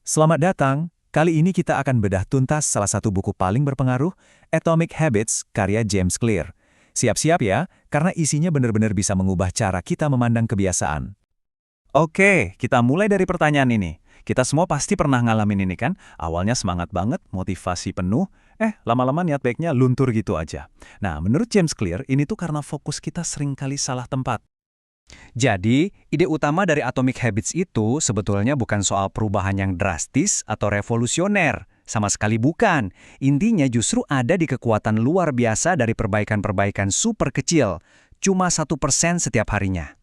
Selamat datang. Kali ini kita akan bedah tuntas salah satu buku paling berpengaruh, Atomic Habits, karya James Clear. Siap-siap ya, karena isinya benar-benar bisa mengubah cara kita memandang kebiasaan. Oke, kita mulai dari pertanyaan ini. Kita semua pasti pernah ngalamin ini kan? Awalnya semangat banget, motivasi penuh, lama-lama niat baiknya luntur gitu aja. Nah, menurut James Clear, ini tuh karena fokus kita seringkali salah tempat. Jadi, ide utama dari Atomic Habits itu sebetulnya bukan soal perubahan yang drastis atau revolusioner. Sama sekali bukan. Intinya justru ada di kekuatan luar biasa dari perbaikan-perbaikan super kecil. Cuma 1% setiap harinya.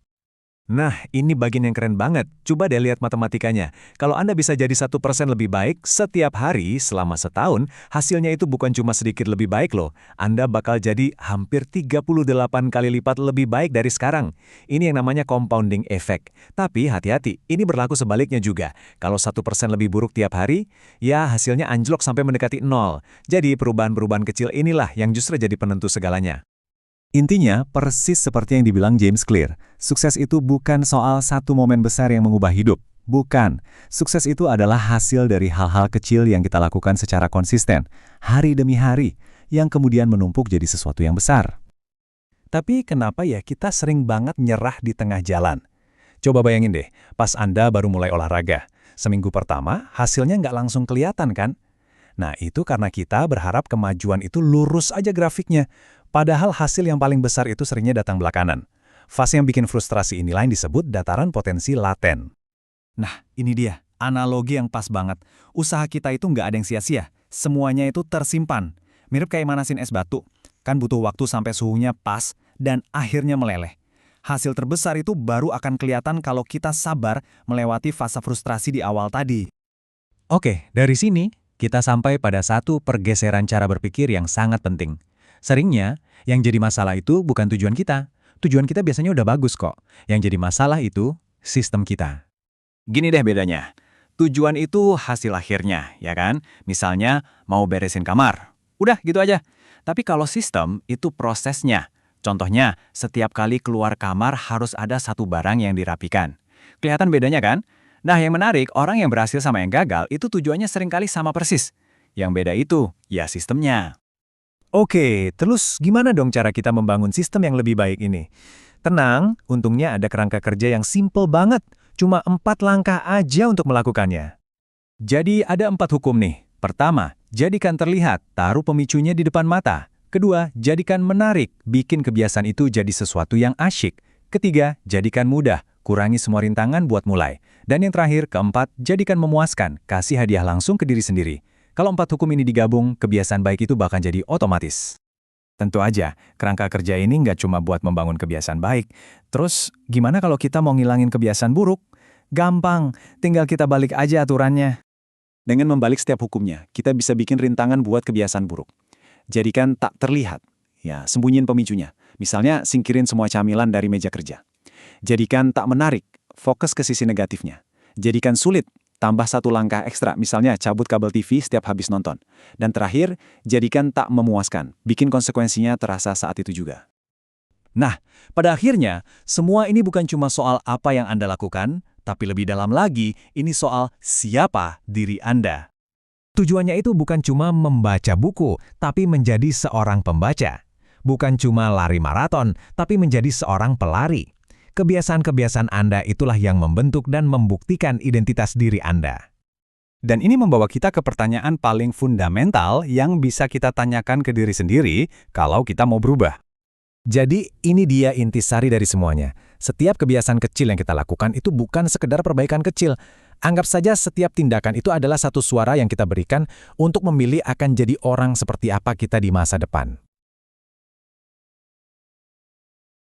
Nah, ini bagian yang keren banget. Coba deh lihat matematikanya. Kalau Anda bisa jadi 1% lebih baik setiap hari selama setahun, hasilnya itu bukan cuma sedikit lebih baik loh. Anda bakal jadi hampir 38 kali lipat lebih baik dari sekarang. Ini yang namanya compounding effect. Tapi hati-hati, ini berlaku sebaliknya juga. Kalau 1% lebih buruk tiap hari, ya hasilnya anjlok sampai mendekati 0. Jadi perubahan-perubahan kecil inilah yang justru jadi penentu segalanya. Intinya, persis seperti yang dibilang James Clear, sukses itu bukan soal satu momen besar yang mengubah hidup. Bukan. Sukses itu adalah hasil dari hal-hal kecil yang kita lakukan secara konsisten, hari demi hari, yang kemudian menumpuk jadi sesuatu yang besar. Tapi kenapa ya kita sering banget nyerah di tengah jalan? Coba bayangin deh, pas Anda baru mulai olahraga. Seminggu pertama, hasilnya nggak langsung kelihatan kan? Nah, itu karena kita berharap kemajuan itu lurus aja grafiknya. Padahal hasil yang paling besar itu seringnya datang belakangan. Fase yang bikin frustrasi inilah yang disebut dataran potensi laten. Nah, ini dia, analogi yang pas banget. Usaha kita itu nggak ada yang sia-sia. Semuanya itu tersimpan. Mirip kayak manasin es batu. Kan butuh waktu sampai suhunya pas dan akhirnya meleleh. Hasil terbesar itu baru akan kelihatan kalau kita sabar melewati fase frustrasi di awal tadi. Oke, dari sini kita sampai pada satu pergeseran cara berpikir yang sangat penting. Seringnya, yang jadi masalah itu bukan tujuan kita. Tujuan kita biasanya udah bagus kok. Yang jadi masalah itu sistem kita. Gini deh bedanya. Tujuan itu hasil akhirnya, ya kan? Misalnya, mau beresin kamar. Udah, gitu aja. Tapi kalau sistem, itu prosesnya. Contohnya, setiap kali keluar kamar harus ada satu barang yang dirapikan. Kelihatan bedanya kan? Nah, yang menarik, orang yang berhasil sama yang gagal, itu tujuannya seringkali sama persis. Yang beda itu, ya sistemnya. Oke, terus gimana dong cara kita membangun sistem yang lebih baik ini? Tenang, untungnya ada kerangka kerja yang simple banget. Cuma 4 langkah aja untuk melakukannya. Jadi ada 4 hukum nih. Pertama, jadikan terlihat, taruh pemicunya di depan mata. Kedua, jadikan menarik, bikin kebiasaan itu jadi sesuatu yang asyik. Ketiga, jadikan mudah, kurangi semua rintangan buat mulai. Dan yang terakhir, keempat, jadikan memuaskan, kasih hadiah langsung ke diri sendiri. Kalau 4 hukum ini digabung, kebiasaan baik itu bahkan jadi otomatis. Tentu aja, kerangka kerja ini nggak cuma buat membangun kebiasaan baik. Terus, gimana kalau kita mau ngilangin kebiasaan buruk? Gampang, tinggal kita balik aja aturannya. Dengan membalik setiap hukumnya, kita bisa bikin rintangan buat kebiasaan buruk. Jadikan tak terlihat. Ya, sembunyiin pemicunya. Misalnya, singkirin semua camilan dari meja kerja. Jadikan tak menarik, fokus ke sisi negatifnya. Jadikan sulit, tambah 1 langkah ekstra, misalnya cabut kabel TV setiap habis nonton. Dan terakhir, jadikan tak memuaskan, bikin konsekuensinya terasa saat itu juga. Nah, pada akhirnya, semua ini bukan cuma soal apa yang Anda lakukan, tapi lebih dalam lagi, ini soal siapa diri Anda. Tujuannya itu bukan cuma membaca buku, tapi menjadi seorang pembaca. Bukan cuma lari maraton, tapi menjadi seorang pelari. Kebiasaan-kebiasaan Anda itulah yang membentuk dan membuktikan identitas diri Anda. Dan ini membawa kita ke pertanyaan paling fundamental yang bisa kita tanyakan ke diri sendiri kalau kita mau berubah. Jadi, ini dia intisari dari semuanya. Setiap kebiasaan kecil yang kita lakukan itu bukan sekedar perbaikan kecil. Anggap saja setiap tindakan itu adalah satu suara yang kita berikan untuk memilih akan jadi orang seperti apa kita di masa depan.